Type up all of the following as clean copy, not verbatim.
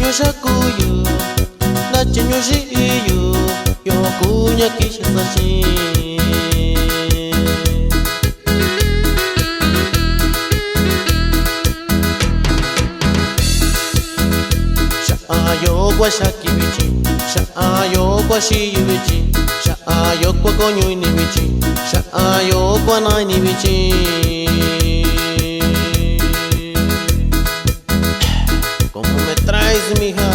Nachinyo shakuyu, nachinyo shiyu, yokunya kishisashi. Sha'ayo kwa shakibichi, sha'ayo kwa shiyubichi, sha'ayo kwa konyo inibichi, sha'ayo kwa na inibichi. ¿Cómo me traes, mija?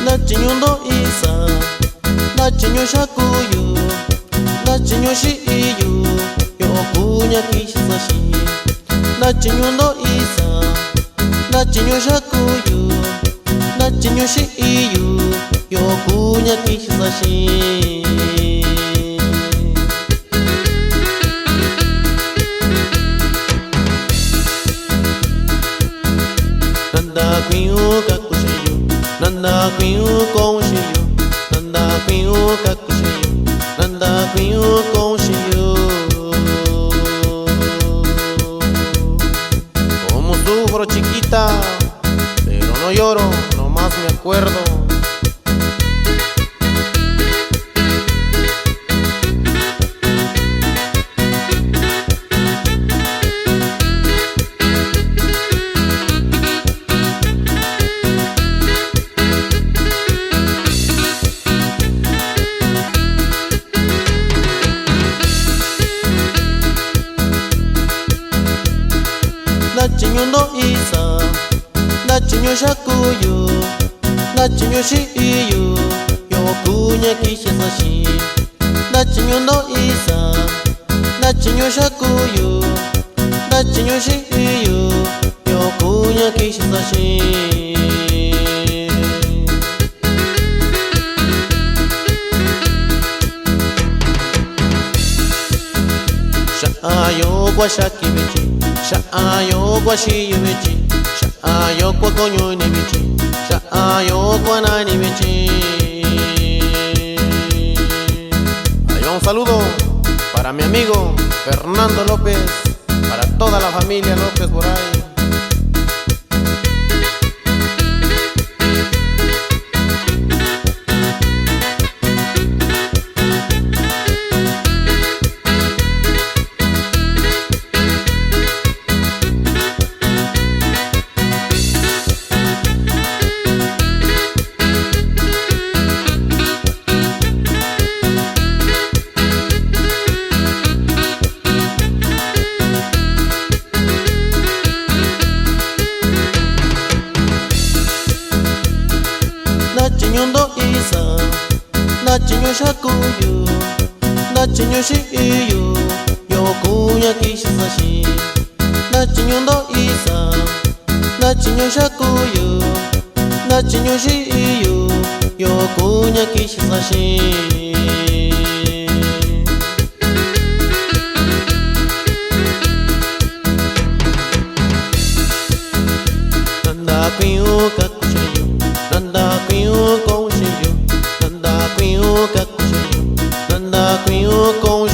Nachinyo ndo isa, nachinyo shakuyu, nachinyo shiyu, yokunya kishisashi. Nachinyo ndo isa, nachinyo shakuyu, nachinyo shiyu, yokunya kishisashi. Nanda kuyu kakushiyu, nanda kuyu konshiyu, nanda kuyu kakushiyu, nanda kuyu konshiyu. Como sufro, chiquita, pero no lloro, nomás me acuerdo. Nachinyo ndo isa, nachinyo shakuyu, nachinyo shiyu, yokunya kishisashi. Nachinyo ndo isa, nachinyo shakuyu, nachinyo shiyu, yokunya kishisashi. Sha'ayo kwa shakibichi, sha'ayo kwa shiyubichi, sha'ayo kwa konyo inibichi, sha'ayo kwa na inibichi. Hay un saludo para mi amigo Fernando López, para toda la familia López por ahí. Nachinyo ndo isa, nachinyo shakuyu, nachinyo shiyu, yokunya kishisashi. Nachinyo ndo isa, nachinyo shakuyu, nachinyo shiyu, yokunya kishisashi. Nanda kuyu kakushiyu, nanda kuyu konshiyu, nanda kuyu kakushiyu, nanda kuyu konshiyu.